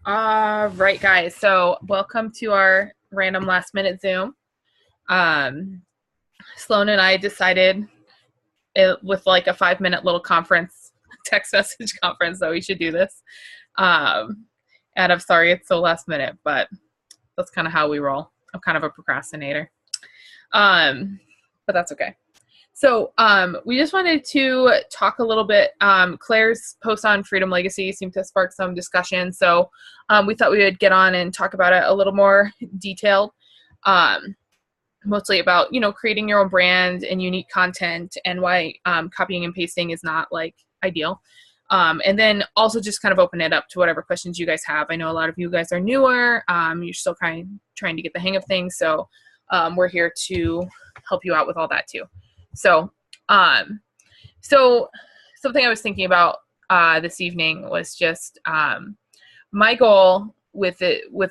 Right, guys. So, welcome to our random last minute Zoom. Um, Sloan and I decided with like a 5 minute little conference, text message conference, that we should do this. Um, and I'm sorry it's so last minute, but that's kind of how we roll. I'm kind of a procrastinator. Um, but that's okay. So we just wanted to talk a little bit. Claire's post on Freedom Legacy seemed to spark some discussion. So we thought we would get on and talk about it a little more detailed, um, mostly about, creating your own brand and unique content and why copying and pasting is not like ideal. And then also just kind of open it up to whatever questions you guys have. I know a lot of you guys are newer. You're still kind of trying to get the hang of things. So we're here to help you out with all that too. So, so something I was thinking about this evening was just my goal with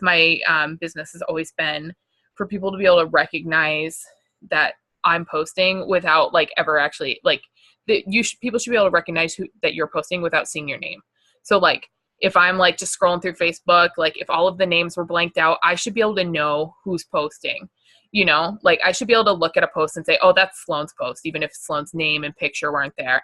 my business has always been for people to be able to recognize that I'm posting without like ever actually like that people should be able to recognize that you're posting without seeing your name. So like if I'm like just scrolling through Facebook, like if all of the names were blanked out, I should be able to know who's posting. Like I should be able to look at a post and say, oh, that's Sloan's post, even if Sloan's name and picture weren't there.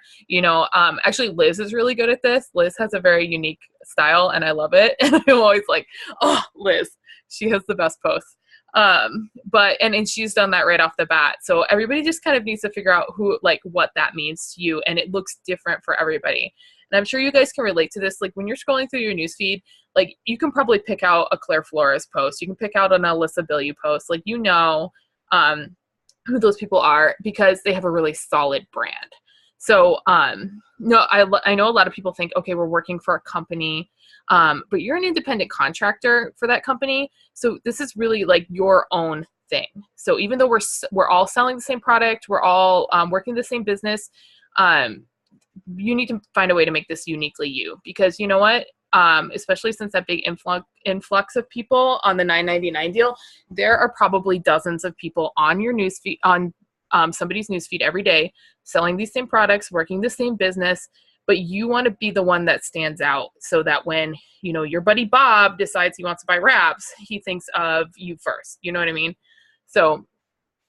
Actually Liz is really good at this. Liz has a very unique style and I love it. And I'm always like, oh, Liz, she has the best posts. And she's done that right off the bat. So everybody just kind of needs to figure out what that means to you. And it looks different for everybody. And I'm sure you guys can relate to this. Like when you're scrolling through your newsfeed, like you can probably pick out a Claire Flores post. You can pick out an Alyssa Billieu post. Like, who those people are because they have a really solid brand. So, no, I know a lot of people think, okay, we're working for a company, but you're an independent contractor for that company. So this is really like your own thing. So even though we're all selling the same product, we're all working the same business, you need to find a way to make this uniquely you, because you know what? Especially since that big influx of people on the $9.99 deal, there are probably dozens of people on your newsfeed, on somebody's newsfeed every day, selling these same products, working the same business, but you want to be the one that stands out so that when, your buddy Bob decides he wants to buy wraps, he thinks of you first. You know what I mean? So,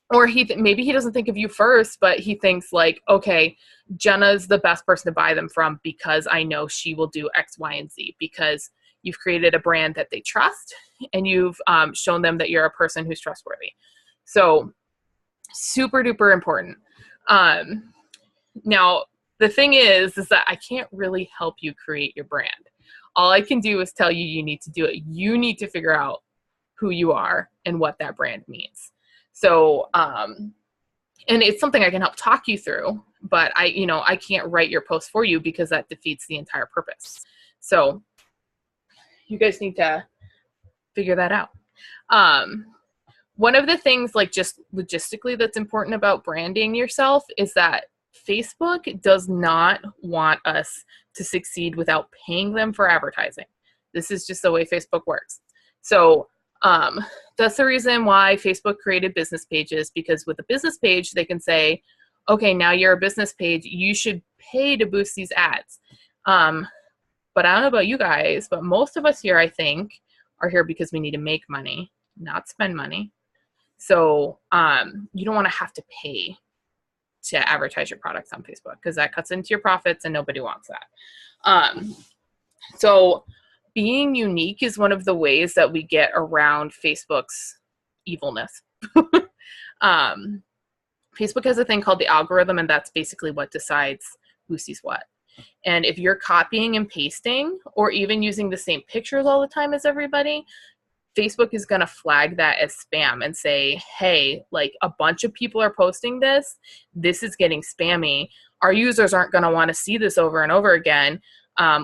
or maybe he doesn't think of you first, but he thinks like, okay, Jenah's the best person to buy them from because I know she will do X, Y, and Z, because you've created a brand that they trust and you've shown them that you're a person who's trustworthy. So super duper important. Now, the thing is that I can't really help you create your brand. All I can do is tell you, you need to do it. You need to figure out who you are and what that brand means. So, and it's something I can help talk you through, but I can't write your post for you because that defeats the entire purpose. So you guys need to figure that out. One of the things, like just logistically, that's important about branding yourself is that Facebook does not want us to succeed without paying them for advertising. This is just the way Facebook works. So that's the reason why Facebook created business pages, because with a business page, they can say, okay, now you're a business page, you should pay to boost these ads. But I don't know about you guys, but most of us here, I think, are here because we need to make money, not spend money. So you don't want to have to pay to advertise your products on Facebook because that cuts into your profits and nobody wants that. So being unique is one of the ways that we get around Facebook's evilness. Facebook has a thing called the algorithm, and that's basically what decides who sees what. And if you're copying and pasting or even using the same pictures all the time as everybody, Facebook is going to flag that as spam and say, hey, like a bunch of people are posting this. This is getting spammy. Our users aren't going to want to see this over and over again.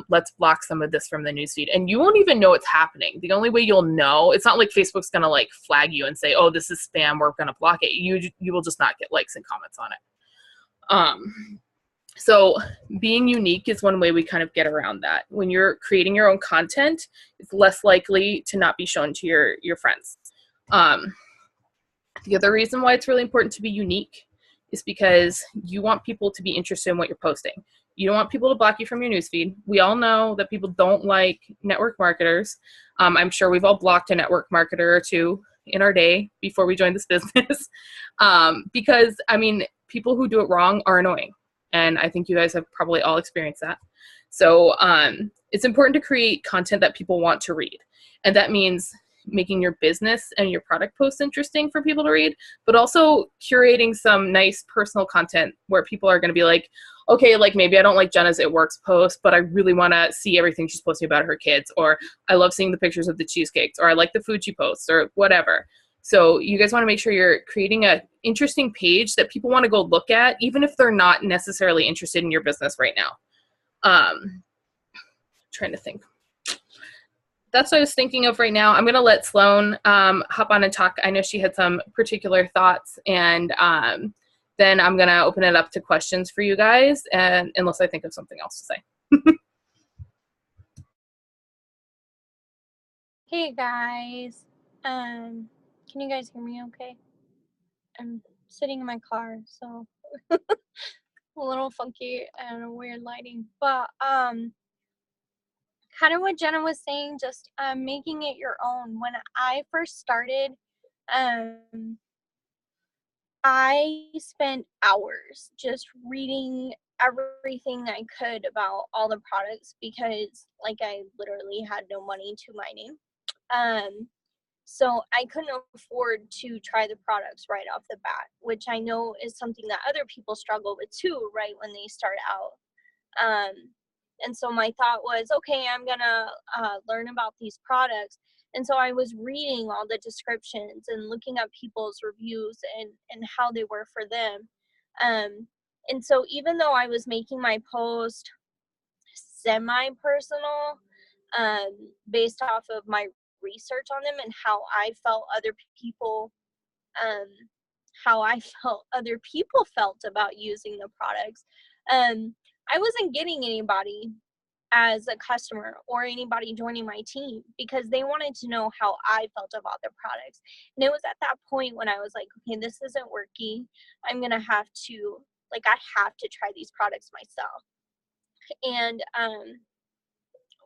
Let's block some of this from the newsfeed. And you won't even know it's happening. The only way you'll know, it's not like Facebook's going to like flag you and say, oh, this is spam, we're going to block it. You will just not get likes and comments on it. So being unique is one way we kind of get around that. When you're creating your own content, it's less likely to not be shown to your friends. The other reason why it's really important to be unique is because you want people to be interested in what you're posting. You don't want people to block you from your newsfeed. We all know that people don't like network marketers. I'm sure we've all blocked a network marketer or two in our day before we joined this business. Because, I mean, people who do it wrong are annoying. And I think you guys have probably all experienced that. So it's important to create content that people want to read. And that means making your business and your product posts interesting for people to read, but also curating some nice personal content where people are going to be like, okay, like maybe I don't like Jenna's It Works post, but I really want to see everything she's posting about her kids, or I love seeing the pictures of the cheesecakes, or I like the food she posts, or whatever. So you guys want to make sure you're creating an interesting page that people want to go look at, even if they're not necessarily interested in your business right now. Trying to think. That's what I was thinking of right now. I'm going to let Sloan hop on and talk. I know she had some particular thoughts, and then I'm going to open it up to questions for you guys, and unless I think of something else to say. Hey guys, can you guys hear me okay? I'm sitting in my car, so a little funky and weird lighting, but kind of what Jenna was saying, just making it your own. When I first started, I spent hours just reading everything I could about all the products because like I literally had no money to my name. So I couldn't afford to try the products right off the bat, which I know is something that other people struggle with too, right when they start out. Um, and so my thought was, okay, I'm gonna learn about these products. And so I was reading all the descriptions and looking at people's reviews and how they were for them. And so even though I was making my post semi-personal, based off of my research on them and um, how I felt other people felt about using the products, I wasn't getting anybody as a customer or anybody joining my team because they wanted to know how I felt about the products. And it was at that point when I was like, okay, this isn't working. I'm gonna have to I have to try these products myself. And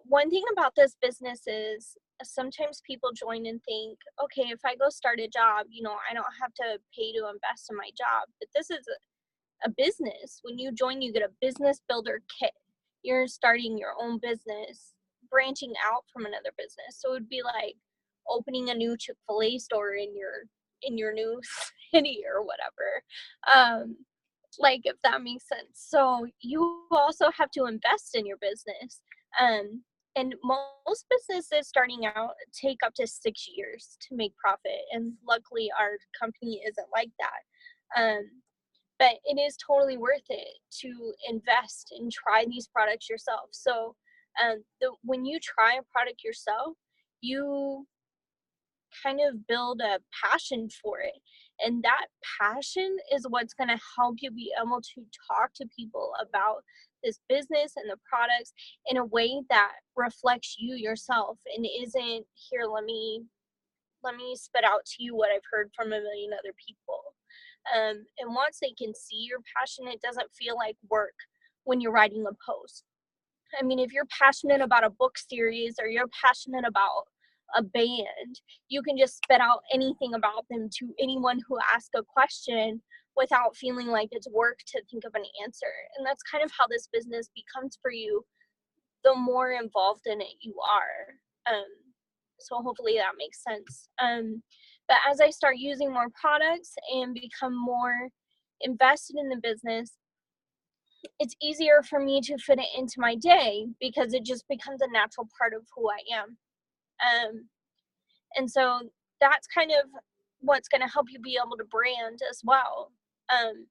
one thing about this business is sometimes people join and think, okay, if I go start a job, I don't have to pay to invest in my job. But this is a business. When you join, you get a business builder kit. You're starting your own business, branching out from another business. So it would be like opening a new Chick-fil-A store in your new city or whatever. Like if that makes sense. So you also have to invest in your business. And most businesses starting out take up to 6 years to make profit. And luckily our company isn't like that. But it is totally worth it to invest and try these products yourself. So when you try a product yourself, you kind of build a passion for it. And that passion is what's going to help you be able to talk to people about this business and the products in a way that reflects you yourself and isn't here, let me spit out to you what I've heard from a million other people. And once they can see your passion, it doesn't feel like work when you're writing a post. I mean, if you're passionate about a book series or you're passionate about a band, you can just spit out anything about them to anyone who asks a question without feeling like it's work to think of an answer. And that's kind of how this business becomes for you the more involved in it you are. So hopefully that makes sense. But as I start using more products and become more invested in the business, it's easier for me to fit it into my day because it just becomes a natural part of who I am. And so that's kind of what's going to help you be able to brand as well,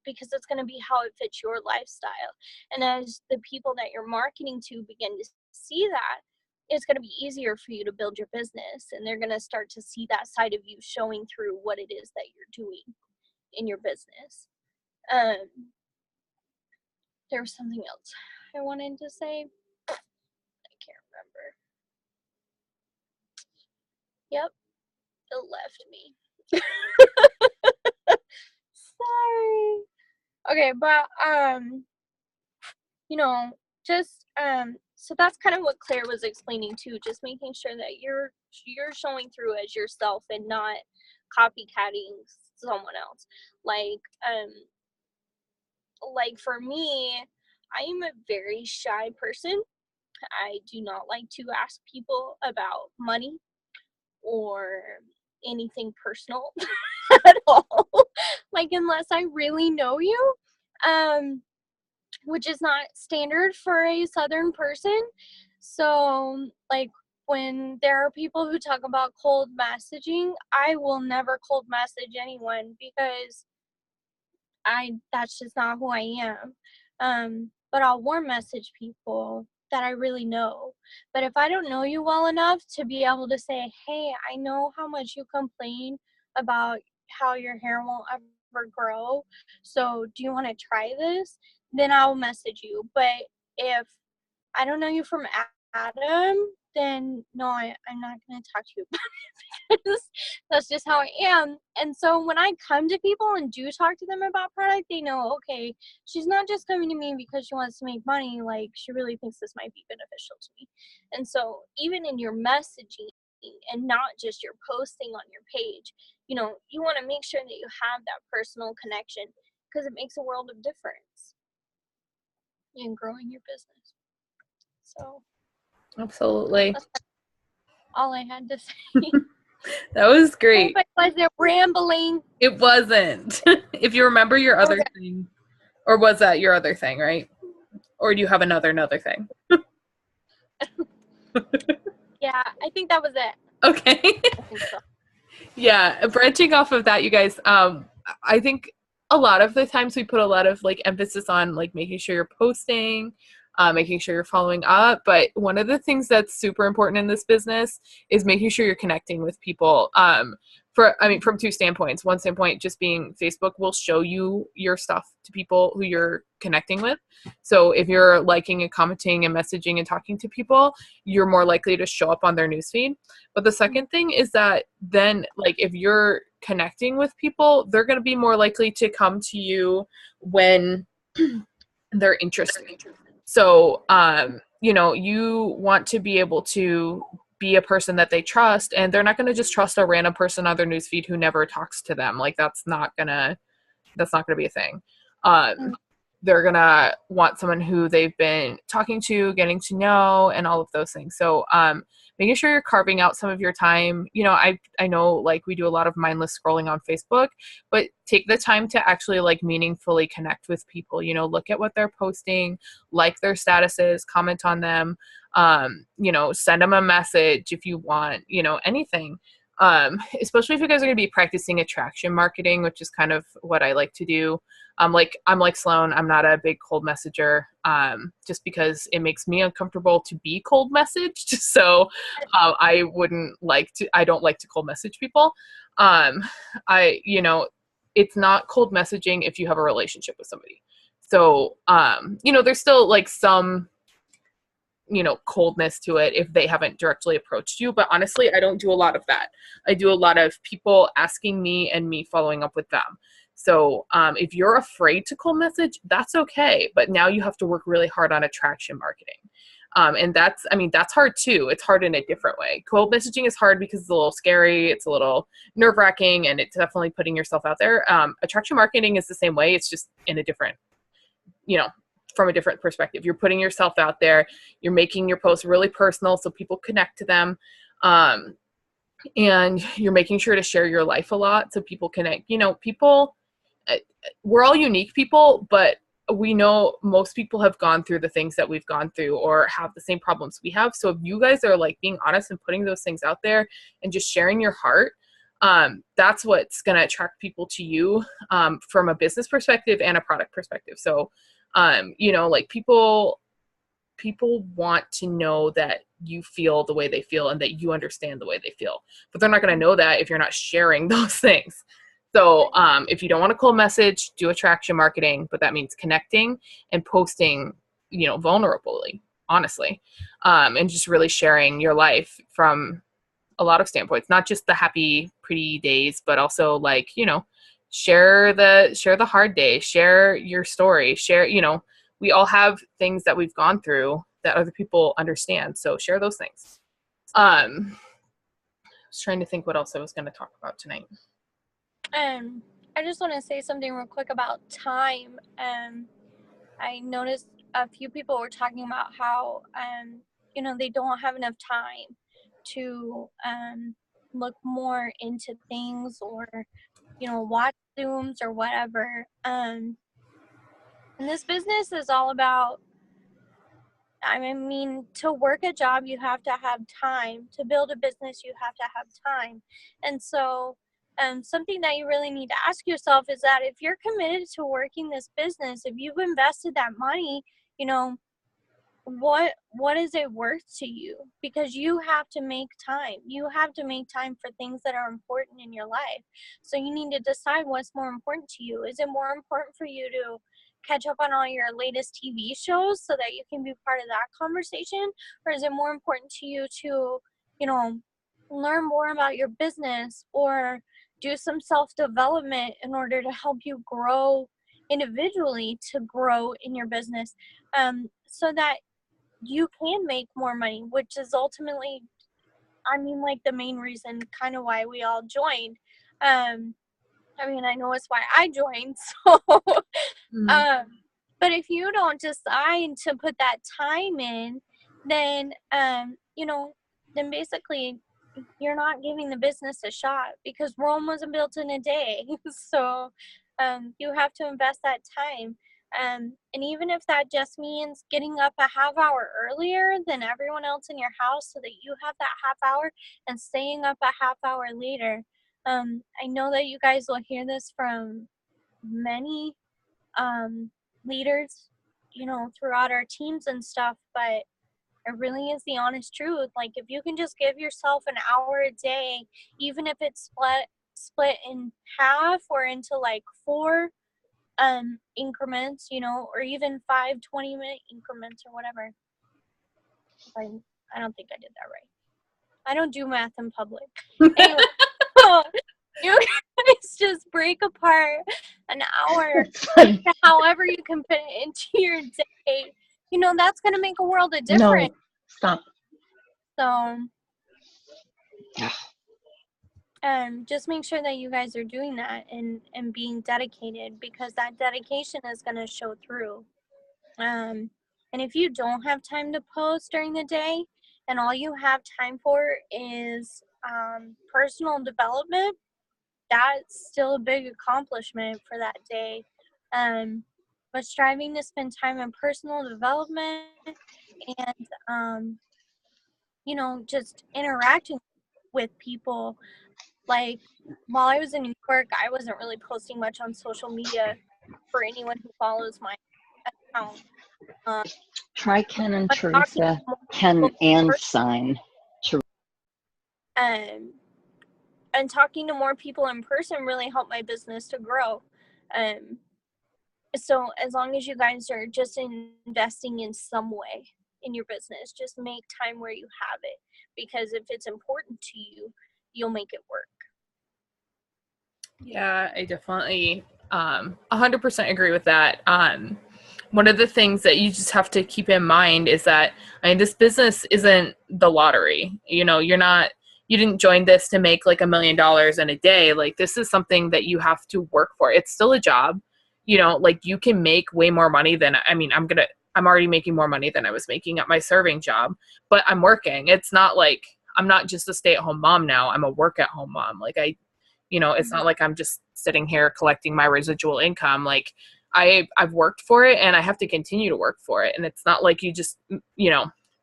because it's going to be how it fits your lifestyle. And as the people that you're marketing to begin to see that, it's going to be easier for you to build your business, and they're going to start to see that side of you showing through what it is that you're doing in your business. There was something else I wanted to say. I can't remember. Yep, it left me. Sorry. Okay, but you know, just so that's kind of what Claire was explaining too, just making sure that you're showing through as yourself and not copycatting someone else. Like like for me, I am a very shy person. I do not like to ask people about money or anything personal at all. Like unless I really know you. Which is not standard for a southern person. So, like when there are people who talk about cold messaging, I will never cold message anyone because that's just not who I am. But I'll warm message people that I really know. But if I don't know you well enough to be able to say, "Hey, I know how much you complain about how your hair won't ever grow. So, do you want to try this?" Then I'll message you. But if I don't know you from Adam, then no, I'm not going to talk to you about it. That's just how I am. And so when I come to people and do talk to them about product, they know, okay, she's not just coming to me because she wants to make money. Like, she really thinks this might be beneficial to me. And so even in your messaging and not just your posting on your page, you want to make sure that you have that personal connection because it makes a world of difference in growing your business. So Absolutely. that's all I had to say. That was great. Was it rambling? It wasn't. If you remember your other thing, or was that your other thing, right? Or do you have another thing? Yeah, I think that was it. Okay. I think so. Yeah, branching off of that, you guys, I think a lot of the times we put a lot of like emphasis on like making sure you're posting, making sure you're following up. But one of the things that's super important in this business is making sure you're connecting with people. From two standpoints. One standpoint just being Facebook will show you your stuff to people who you're connecting with. So if you're liking and commenting and messaging and talking to people, you're more likely to show up on their newsfeed. But the second thing is that then, like, if you're connecting with people, they're going to be more likely to come to you when they're interested. So, you want to be able to be a person that they trust, and they're not going to just trust a random person on their newsfeed who never talks to them. Like, that's not gonna be a thing. They're gonna want someone who they've been talking to, getting to know, and all of those things. So, making sure you're carving out some of your time. I know like we do a lot of mindless scrolling on Facebook, but take the time to actually like meaningfully connect with people. Look at what they're posting, like their statuses, comment on them. Send them a message if you want. Anything. Especially if you guys are going to be practicing attraction marketing, which is kind of what I like to do. I'm like Sloan. I'm not a big cold messenger, just because it makes me uncomfortable to be cold messaged. So I don't like to cold message people. It's not cold messaging if you have a relationship with somebody. So, there's still like some coldness to it if they haven't directly approached you. But honestly, I don't do a lot of that. I do a lot of people asking me and me following up with them. So if you're afraid to cold message, that's okay. But now you have to work really hard on attraction marketing. And that's hard too. It's hard in a different way. Cold messaging is hard because it's a little scary. It's a little nerve wracking, and it's definitely putting yourself out there. Attraction marketing is the same way. It's just in a different, from a different perspective. You're putting yourself out there. You're making your posts really personal so people connect to them. And you're making sure to share your life a lot so people connect. We're all unique people, but we know most people have gone through the things that we've gone through or have the same problems we have. So if you guys are like being honest and putting those things out there and just sharing your heart, that's what's going to attract people to you, from a business perspective and a product perspective. So, like people want to know that you feel the way they feel and that you understand the way they feel, but they're not going to know that if you're not sharing those things. So if you don't want to cold message, do attraction marketing, but that means connecting and posting, vulnerably, honestly, and just really sharing your life from a lot of standpoints, not just the happy, pretty days, but also like, share the hard day, share your story, share, we all have things that we've gone through that other people understand. So share those things. I was trying to think what else I was going to talk about tonight. I just want to say something real quick about time. I noticed a few people were talking about how, they don't have enough time to look more into things or, watch Zooms or whatever. And this business is all about, to work a job, you have to have time. To build a business, you have to have time. And so something that you really need to ask yourself is that if you're committed to working this business, if you've invested that money, what is it worth to you? Because you have to make time. You have to make time for things that are important in your life. So you need to decide what's more important to you. Is it more important for you to catch up on all your latest TV shows so that you can be part of that conversation? Or is it more important to you to, learn more about your business or do some self-development in order to help you grow individually, to grow in your business, so that you can make more money, which is ultimately, the main reason kind of why we all joined. I know it's why I joined. So, but if you don't decide to put that time in, then, then basically you're not giving the business a shot, because Rome wasn't built in a day. So, you have to invest that time. And even if that just means getting up a half hour earlier than everyone else in your house so that you have that half hour, and staying up a half hour later. I know that you guys will hear this from many leaders, throughout our teams and stuff, but it really is the honest truth. Like, if you can just give yourself an hour a day, even if it's split in half or into like 4 increments, or even 5 20-minute increments or whatever. I don't think I did that right. I don't do math in public. Anyway, you guys just break apart an hour into however you can fit it into your day. That's going to make a world of difference. No, stop. So, just make sure that you guys are doing that and being dedicated, because that dedication is going to show through. And if you don't have time to post during the day and all you have time for is personal development, that's still a big accomplishment for that day. But striving to spend time in personal development and, just interacting with people. Like, while I was in New York, I wasn't really posting much on social media for anyone who follows my account. Try Ken and Teresa. Ken and sign. And talking to more people in person really helped my business to grow. So as long as you guys are just investing in some way in your business, just make time where you have it, because if it's important to you, you'll make it work. Yeah, I definitely 100% agree with that. One of the things that you just have to keep in mind is that, this business isn't the lottery. You didn't join this to make like $1 million in a day. Like, this is something that you have to work for. It's still a job. Like, you can make way more money than, I'm already making more money than I was making at my serving job, but I'm working. It's not like I'm not just a stay-at-home mom now. I'm a work-at-home mom. Like, it's not like I'm just sitting here collecting my residual income. Like, I've worked for it and I have to continue to work for it. And it's not like you just,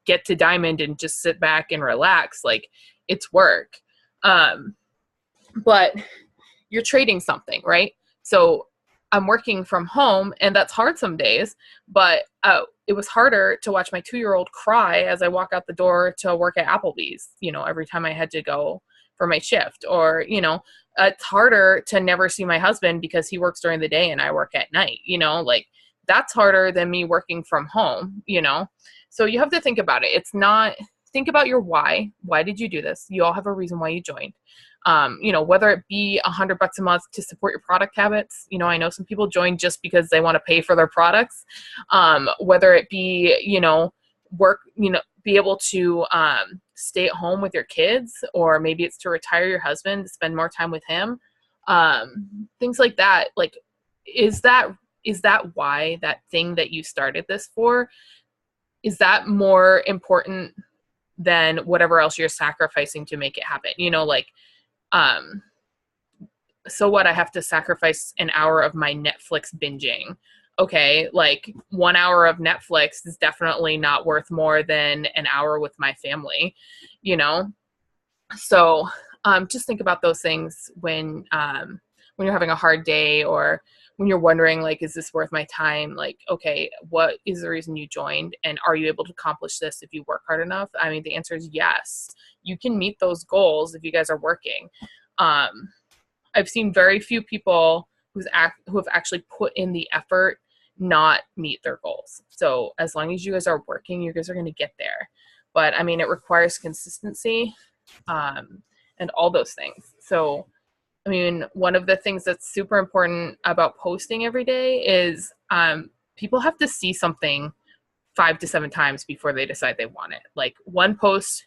get to Diamond and just sit back and relax. Like, it's work. But you're trading something, right? So I'm working from home, and that's hard some days, but it was harder to watch my 2-year-old cry as I walk out the door to work at Applebee's, every time I had to go for my shift. Or, it's harder to never see my husband because he works during the day and I work at night, like, that's harder than me working from home, So you have to think about it. It's not think about your why. Why did you do this? You all have a reason why you joined. Whether it be $100 a month to support your product habits. I know some people join just because they want to pay for their products. Whether it be, work, be able to stay at home with your kids, or maybe it's to retire your husband, to spend more time with him. Things like that. Like, is that why, that thing that you started this for, is that more important than whatever else you're sacrificing to make it happen? So what, I have to sacrifice an hour of my Netflix binging. Okay, like 1 hour of Netflix is definitely not worth more than an hour with my family, So just think about those things when you're having a hard day, or when you're wondering, like, is this worth my time? Like, okay, what is the reason you joined? And are you able to accomplish this if you work hard enough? I mean, the answer is yes. You can meet those goals if you guys are working. I've seen very few people who have actually put in the effort not meet their goals. So as long as you guys are working, you guys are going to get there. But I mean, it requires consistency, and all those things. So, I mean, one of the things that's super important about posting every day is people have to see something 5 to 7 times before they decide they want it. Like, one post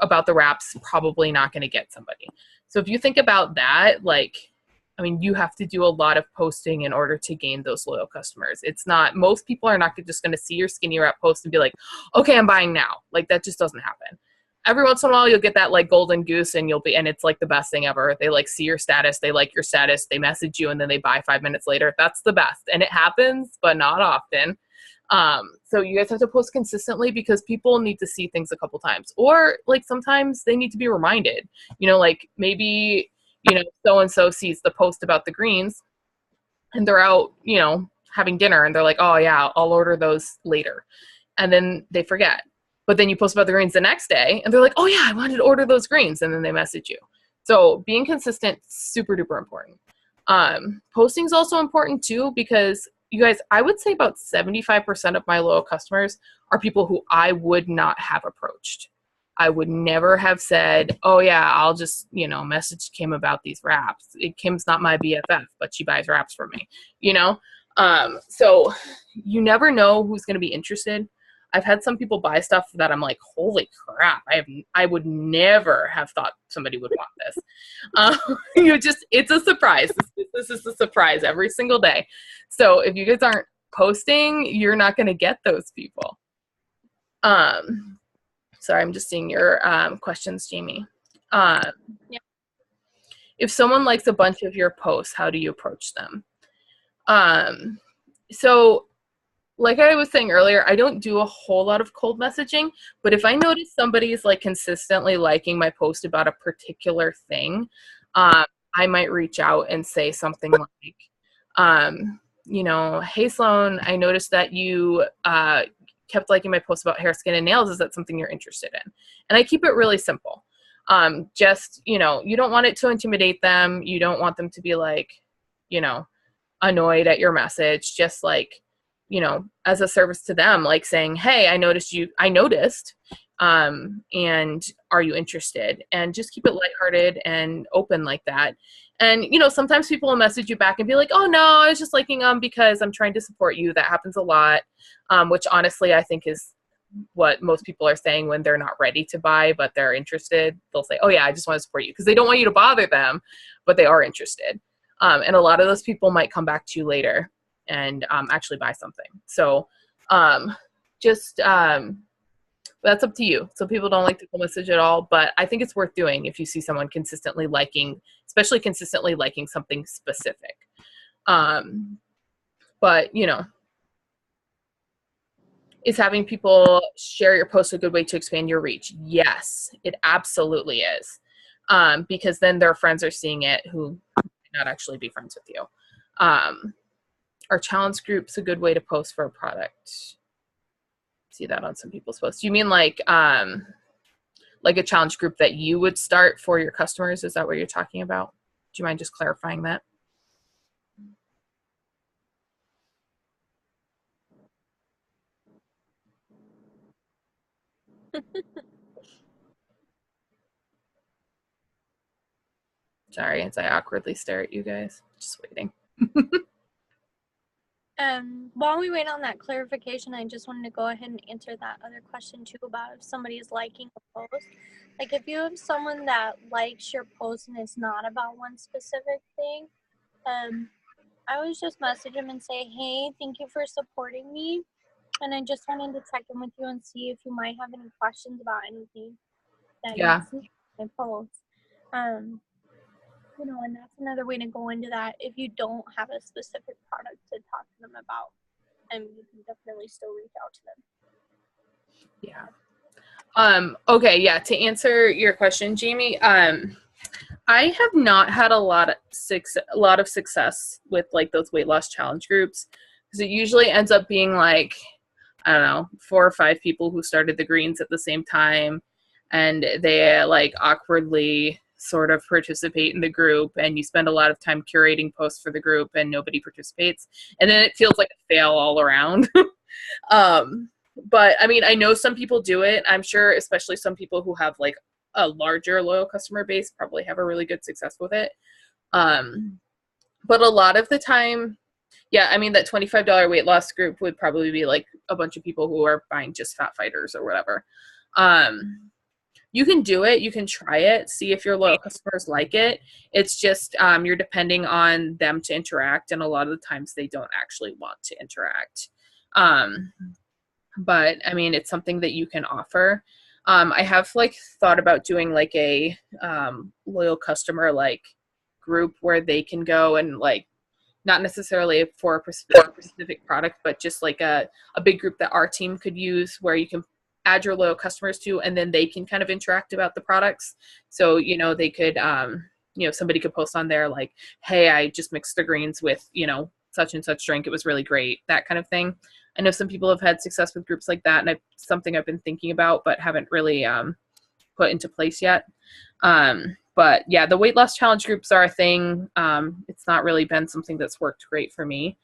about the wraps probably not going to get somebody. So if you think about that, like, I mean, you have to do a lot of posting in order to gain those loyal customers. It's not, most people are not just going to see your skinny wrap post and be like, okay, I'm buying now. Like, that just doesn't happen. Every once in a while you'll get that like golden goose, and it's like the best thing ever. They like see your status, they like your status, they message you, and then they buy 5 minutes later. That's the best. And it happens, but not often. So you guys have to post consistently, because people need to see things a couple times, or like sometimes they need to be reminded, like maybe, so-and-so sees the post about the greens and they're out, having dinner, and they're like, oh yeah, I'll order those later. And then they forget. But then you post about the greens the next day and they're like, oh yeah, I wanted to order those greens. And then they message you. So being consistent, super duper important. Posting is also important too, because you guys, I would say about 75% of my loyal customers are people who I would not have approached. I would never have said, oh yeah, I'll just, message Kim about these wraps. Kim's not my BFF, but she buys wraps from me, So you never know who's going to be interested. I've had some people buy stuff that I'm like, holy crap, I would never have thought somebody would want this. It's a surprise. This is a surprise every single day. So if you guys aren't posting, you're not going to get those people. Sorry, I'm just seeing your questions, Jamie. Yeah. If someone likes a bunch of your posts, how do you approach them? So like I was saying earlier, I don't do a whole lot of cold messaging, but if I notice somebody is like consistently liking my post about a particular thing, I might reach out and say something like, hey Sloan, I noticed that you kept liking my post about hair, skin, and nails. Is that something you're interested in? And I keep it really simple. You don't want it to intimidate them. You don't want them to be like, annoyed at your message. Just like, as a service to them, like saying, hey, I noticed, and are you interested? And just keep it lighthearted and open like that. And, sometimes people will message you back and be like, oh no, I was just liking them because I'm trying to support you. That happens a lot, which honestly, I think is what most people are saying when they're not ready to buy, but they're interested. They'll say, oh yeah, I just want to support you, because they don't want you to bother them, but they are interested. And a lot of those people might come back to you later and actually buy something. So that's up to you. Some people don't like the full message at all, but I think it's worth doing if you see someone consistently liking, especially consistently liking something specific. But, is having people share your post a good way to expand your reach? Yes, it absolutely is. Because then their friends are seeing it who might not actually be friends with you. Are challenge groups a good way to post for a product? See that on some people's posts. You mean like a challenge group that you would start for your customers? Is that what you're talking about? Do you mind just clarifying that? Sorry, as I awkwardly stare at you guys. Just waiting. While we wait on that clarification, I just wanted to go ahead and answer that other question too about if somebody is liking a post. Like if you have someone that likes your post and it's not about one specific thing, I always just message them and say, hey, thank you for supporting me. And I just wanted to check in with you and see if you might have any questions about anything that you see in my post. You know, and that's another way to go into that if you don't have a specific product to talk to them about. And you can definitely still reach out to them. Yeah. Okay, yeah, to answer your question, Jamie, I have not had a lot of success with like those weight loss challenge groups, because it usually ends up being like, I don't know, 4 or 5 people who started the greens at the same time, and they like awkwardly sort of participate in the group, and you spend a lot of time curating posts for the group and nobody participates, and then it feels like a fail all around. But I mean, I know some people do it. I'm sure especially some people who have like a larger loyal customer base probably have a really good success with it. But a lot of the time, yeah, I mean, that $25 weight loss group would probably be like a bunch of people who are buying just fat fighters or whatever. You can do it. You can try it. See if your loyal customers like it. It's just you're depending on them to interact, and a lot of the times they don't actually want to interact. But I mean, it's something that you can offer. I have like thought about doing like a loyal customer like group where they can go and like, not necessarily for a specific product, but just like a big group that our team could use, where you can add your loyal customers to, and then they can kind of interact about the products. So, you know, they could, you know, somebody could post on there like, hey, I just mixed the greens with, you know, such and such drink. It was really great. That kind of thing. I know some people have had success with groups like that, and it's something I've been thinking about, but haven't really put into place yet. But yeah, the weight loss challenge groups are a thing. It's not really been something that's worked great for me.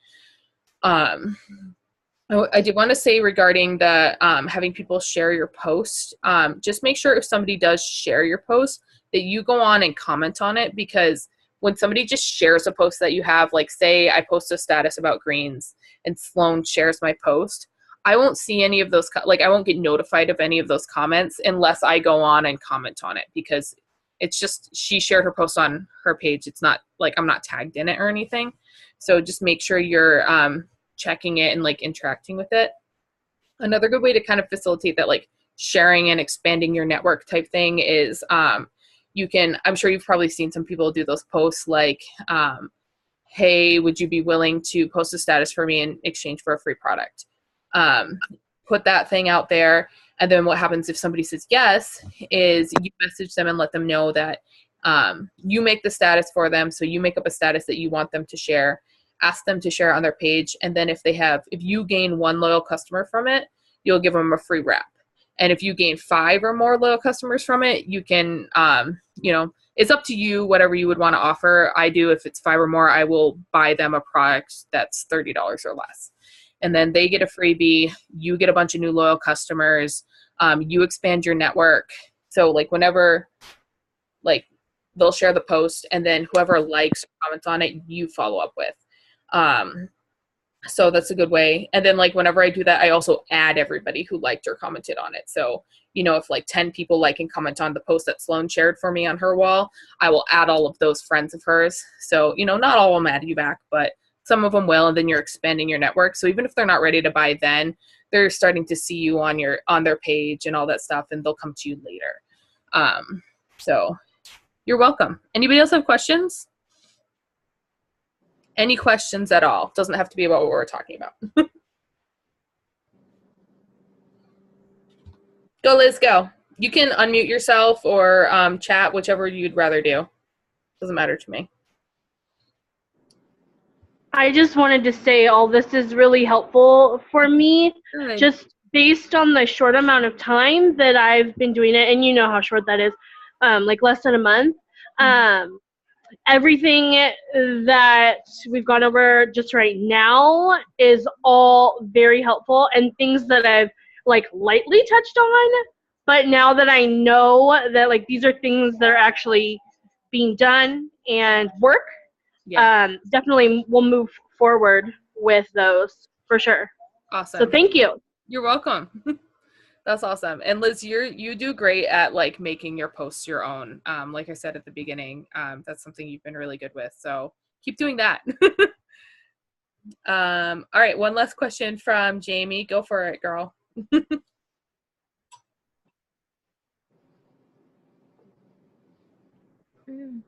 I did want to say regarding the having people share your post, just make sure if somebody does share your post that you go on and comment on it, because when somebody just shares a post that you have, like say I post a status about greens and Sloan shares my post, I won't see any of those, like I won't get notified of any of those comments unless I go on and comment on it, because it's just, she shared her post on her page. It's not like I'm not tagged in it or anything. So just make sure you're checking it and like interacting with it. Another good way to kind of facilitate that like sharing and expanding your network type thing is you can, I'm sure you've probably seen some people do those posts like, hey, would you be willing to post a status for me in exchange for a free product? Put that thing out there. And then what happens if somebody says yes is you message them and let them know that you make the status for them. So you make up a status that you want them to share, ask them to share on their page. And then if you gain 1 loyal customer from it, you'll give them a free wrap. And if you gain 5 or more loyal customers from it, you can, you know, it's up to you, whatever you would want to offer. I do, if it's 5 or more, I will buy them a product that's $30 or less. And then they get a freebie, you get a bunch of new loyal customers, you expand your network. So like whenever, like they'll share the post, and then whoever likes or comments on it, you follow up with. So that's a good way. And then like whenever I do that, I also add everybody who liked or commented on it. So, you know, if like 10 people like and comment on the post that Sloan shared for me on her wall, I will add all of those friends of hers. So, you know, not all of them add you back, but some of them will, and then you're expanding your network. So even if they're not ready to buy then, they're starting to see you on their page and all that stuff, and they'll come to you later. So you're welcome. Anybody else have questions? Any questions at all? Doesn't have to be about what we're talking about. Go, Liz, go. You can unmute yourself or chat, whichever you'd rather do. Doesn't matter to me. I just wanted to say all this is really helpful for me, Good. just based on the short amount of time that I've been doing it, and you know how short that is, like less than a month. Everything that we've gone over just right now is all very helpful, and things that I've like lightly touched on, but now that I know that like these are things that are actually being done and work, Yeah. definitely we'll move forward with those for sure. Awesome. So thank you. You're welcome. That's awesome. And Liz, you do great at like making your posts your own. Like I said at the beginning, that's something you've been really good with. So keep doing that. All right. One last question from Jamie. Go for it, girl. Can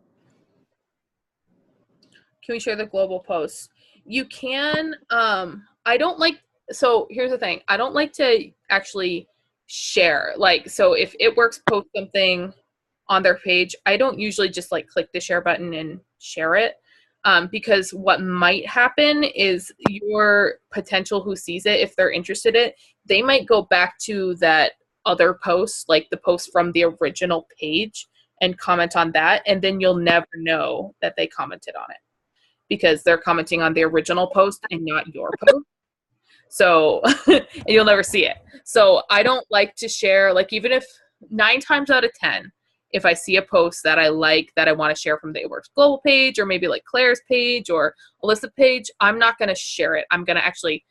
we share the global posts? You can. I don't like, so here's the thing. I don't like to actually share. Like, so if It Works post something on their page, I don't usually just like click the share button and share it. Because what might happen is your potential who sees it, if they're interested in it, they might go back to that other post, like the post from the original page, and comment on that. And then you'll never know that they commented on it because they're commenting on the original post and not your post. So and you'll never see it. So I don't like to share, like, even if 9 times out of 10, if I see a post that I like, that I want to share from the It Works Global page, or maybe like Claire's page or Alyssa's page, I'm not going to share it. I'm going to actually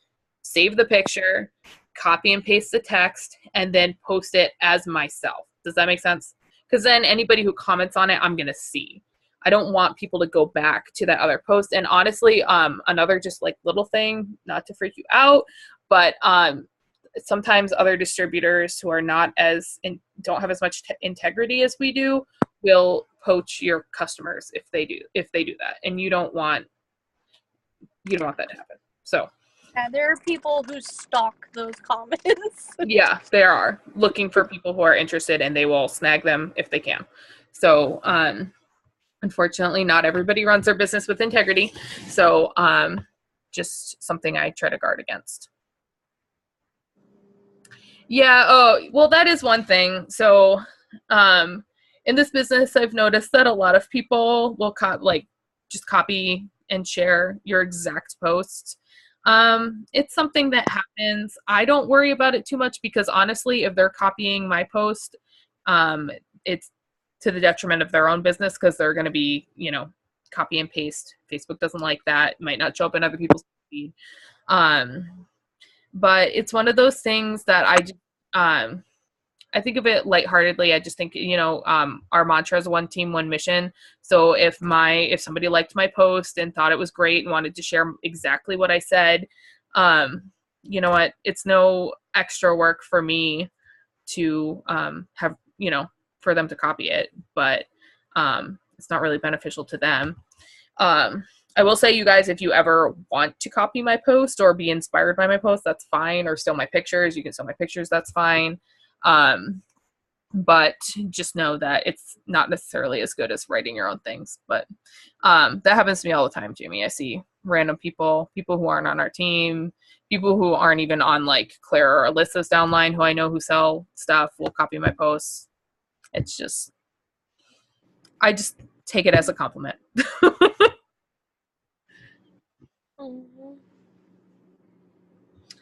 save the picture, copy and paste the text, and then post it as myself. Does that make sense? Because then anybody who comments on it, I'm going to see. I don't want people to go back to that other post. And honestly, another just like little thing, not to freak you out, but sometimes other distributors who are not as don't have as much integrity as we do will poach your customers if they do that, and you don't want that to happen. So Yeah, there are people who stalk those comments. yeah, there are, looking for people who are interested, and they will snag them if they can. So unfortunately, not everybody runs their business with integrity. So just something I try to guard against. Yeah. Oh, well, that is one thing. So in this business, I've noticed that a lot of people will just copy and share your exact post. It's something that happens. I don't worry about it too much because honestly, if they're copying my post, it's to the detriment of their own business because they're going to be, copy and paste. Facebook doesn't like that. It might not show up in other people's feed. But it's one of those things that I think of it lightheartedly. I just think, our mantra is one team, one mission. So if somebody liked my post and thought it was great and wanted to share exactly what I said, you know what? It's no extra work for me to have, for them to copy it, but it's not really beneficial to them. I will say, you guys, if you ever want to copy my post or be inspired by my post, that's fine. Or steal my pictures. You can steal my pictures. That's fine. But just know that it's not necessarily as good as writing your own things. But that happens to me all the time, Jamie. I see random people who aren't on our team, people who aren't even on like Claire or Alyssa's downline who I know who sell stuff will copy my posts. It's just, I just take it as a compliment.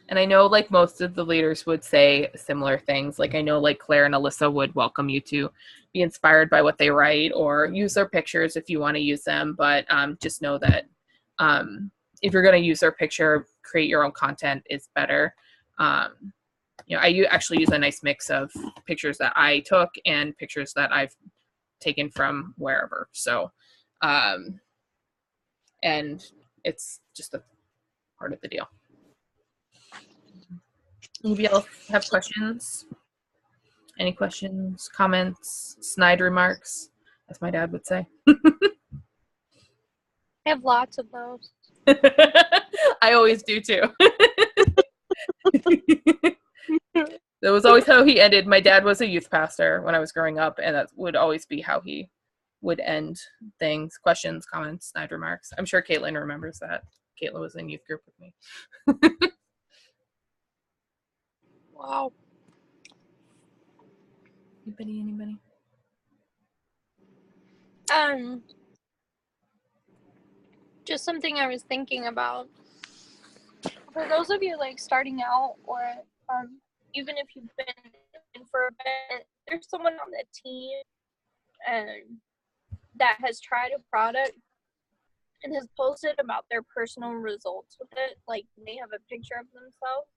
And I know like most of the leaders would say similar things. Like I know like Claire and Alyssa would welcome you to be inspired by what they write or use their pictures if you want to use them. But just know that if you're going to use their picture, create your own content is better. I actually use a nice mix of pictures that I took and pictures that I've taken from wherever. So, and it's just a part of the deal. Anybody else have questions? Any questions, comments, snide remarks, as my dad would say? I have lots of those. I always do too. That was always how he ended. My dad was a youth pastor when I was growing up, and that would always be how he would end things. Questions, comments, snide remarks. I'm sure Caitlin remembers that. Caitlin was in youth group with me. Wow. Anybody? Just something I was thinking about. For those of you like starting out, or even if you've been in for a bit, there's someone on the team that has tried a product and has posted about their personal results with it, like they have a picture of themselves,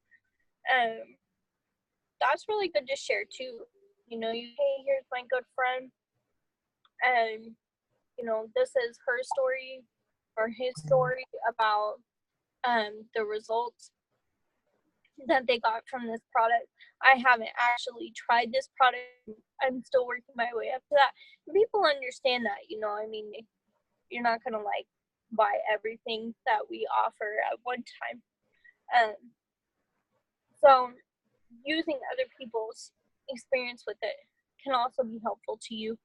that's really good to share too. You know, hey, here's my good friend, and you know, this is her story or his story about the results that they got from this product. I haven't actually tried this product. I'm still working my way up to that. And people understand that, you know, I mean, you're not going to like buy everything that we offer at one time. So using other people's experience with it can also be helpful to you,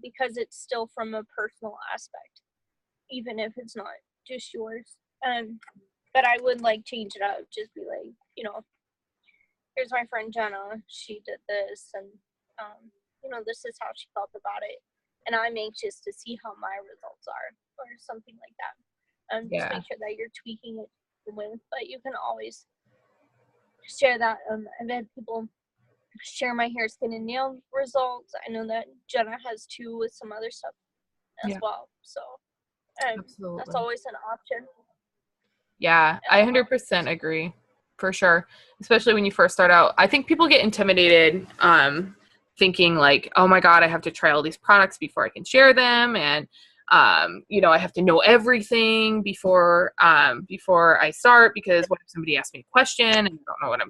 because it's still from a personal aspect, even if it's not just yours. But I would like change it up, just be like, you know, here's my friend Jenna, she did this, and you know, this is how she felt about it, and I'm anxious to see how my results are, or something like that. Just make sure that you're tweaking it with, but you can always share that. I've had people share my hair, skin, and nail results. I know that Jenna has too with some other stuff as well, so that's always an option. Yeah, I 100% agree, for sure. Especially when you first start out. I think people get intimidated, thinking like, oh my God, I have to try all these products before I can share them. And, you know, I have to know everything before I start, because what if somebody asks me a question and I don't know what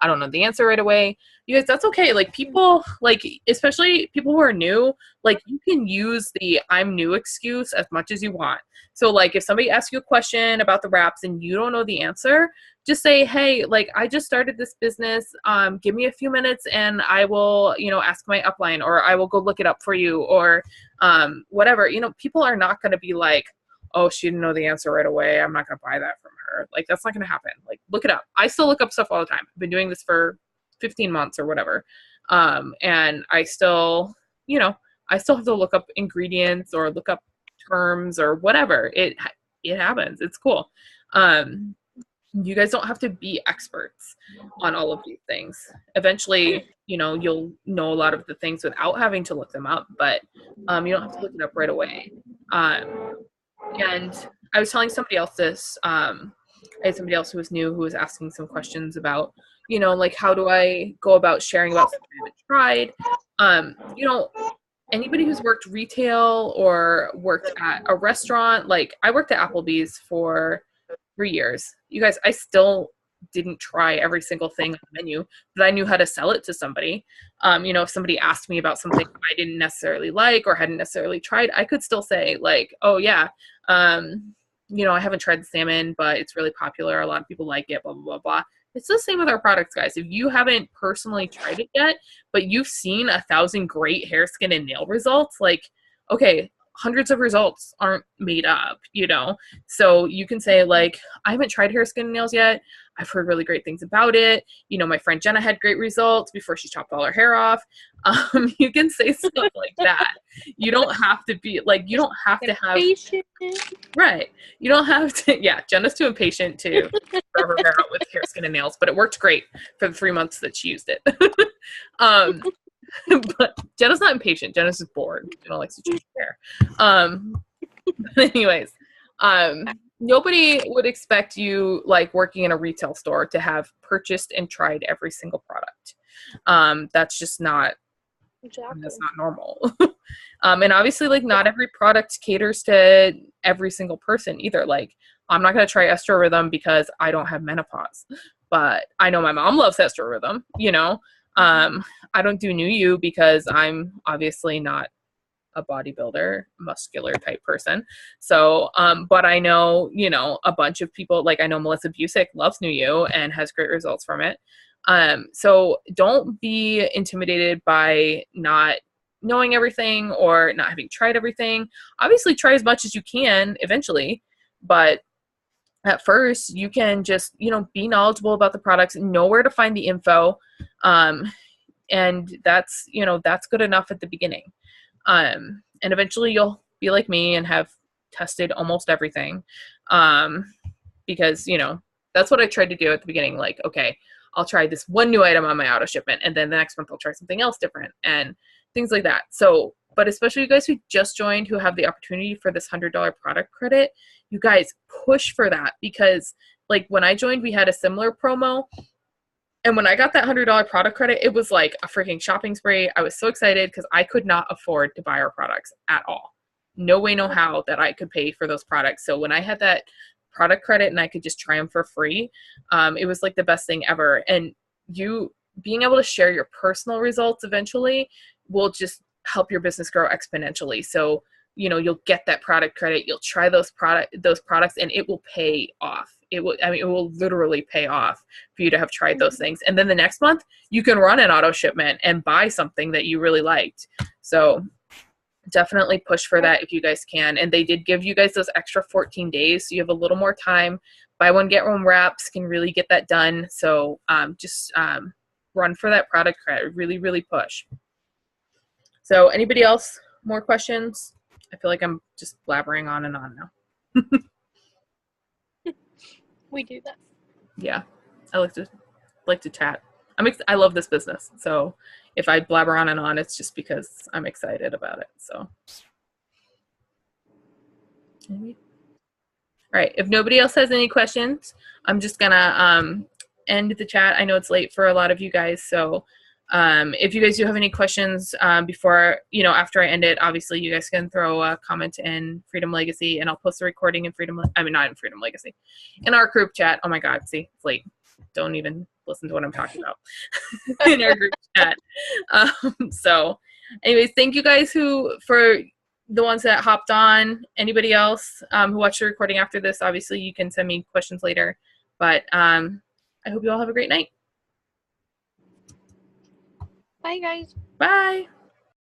I don't know the answer right away. You guys, that's okay. Like people, like, especially people who are new, like you can use the I'm new excuse as much as you want. So like if somebody asks you a question about the wraps and you don't know the answer, just say, hey, like I just started this business. Give me a few minutes and I will, you know, ask my upline, or I will go look it up for you, or whatever. You know, people are not going to be like, oh, she didn't know the answer right away, I'm not going to buy that from her. Like that's not going to happen. Like look it up. I still look up stuff all the time. I've been doing this for 15 months or whatever. And I still, you know, I still have to look up ingredients or look up terms or whatever. It happens. It's cool. You guys don't have to be experts on all of these things. Eventually, you know, you'll know a lot of the things without having to look them up, but you don't have to look it up right away. And I was telling somebody else this. I had somebody else who was new who was asking some questions about, you know, like how do I go about sharing about something I haven't tried? You know, anybody who's worked retail or worked at a restaurant, like I worked at Applebee's for 3 years. You guys, I still didn't try every single thing on the menu, but I knew how to sell it to somebody. You know, if somebody asked me about something I didn't necessarily like or hadn't necessarily tried, I could still say like, oh yeah, you know, I haven't tried the salmon, but it's really popular. A lot of people like it, blah, blah, blah, blah. It's the same with our products, guys. If you haven't personally tried it yet, but you've seen 1,000 great hair, skin, and nail results, like, okay, hundreds of results aren't made up, you know? So you can say like, I haven't tried hair, skin, and nails yet. I've heard really great things about it. You know, my friend Jenna had great results before she chopped all her hair off. You can say stuff like that. You don't have to be like, you don't have to have, right. You don't have to, yeah, Jenna's too impatient to grow her hair out with hair, skin, and nails, but it worked great for the 3 months that she used it. But Jenna's not impatient. Jenna's just bored. Jenna likes to change her hair. But anyways, nobody would expect you, like working in a retail store, to have purchased and tried every single product. That's just not, that's not normal. And obviously, like, not every product caters to every single person either. Like, I'm not going to try Estro Rhythm because I don't have menopause, but I know my mom loves Estro Rhythm, you know? I don't do New You because I'm obviously not a bodybuilder, muscular type person. So, but I know, you know, a bunch of people, like I know Melissa Busick loves New You and has great results from it. So don't be intimidated by not knowing everything or not having tried everything. Obviously try as much as you can eventually, but at first you can just, you know, be knowledgeable about the products, know where to find the info. And that's, you know, that's good enough at the beginning. And eventually you'll be like me and have tested almost everything. Because, you know, that's what I tried to do at the beginning. Like, okay, I'll try this one new item on my auto shipment, and then the next month I'll try something else different and things like that. So but especially you guys who just joined who have the opportunity for this $100 product credit, you guys push for that, because like when I joined, we had a similar promo. And when I got that $100 product credit, it was like a freaking shopping spree. I was so excited because I could not afford to buy our products at all. No way, no how that I could pay for those products. So when I had that product credit and I could just try them for free, it was like the best thing ever. And you being able to share your personal results eventually will just help your business grow exponentially. So, you know, you'll get that product credit, you'll try those products, and it will pay off. It will literally pay off for you to have tried those things. And then the next month you can run an auto shipment and buy something that you really liked. So definitely push for that if you guys can. And they did give you guys those extra 14 days. So you have a little more time. Buy one, get one wraps can really get that done. So just run for that product credit. Really, really push. So anybody else? More questions? I feel like I'm just blabbering on and on now. We do that. Yeah, I like to chat. I love this business. So if I blabber on and on, it's just because I'm excited about it. So, all right. If nobody else has any questions, I'm just gonna end the chat. I know it's late for a lot of you guys, so if you guys do have any questions before, you know, after I end it, obviously you guys can throw a comment in Freedom Legacy, and I'll post the recording in not in Freedom Legacy, in our group chat. Oh my God, see, it's late. Don't even listen to what I'm talking about. In our group chat. So anyways, thank you guys for the ones that hopped on. Anybody else who watched the recording after this, obviously you can send me questions later, but I hope you all have a great night. Bye, guys. Bye.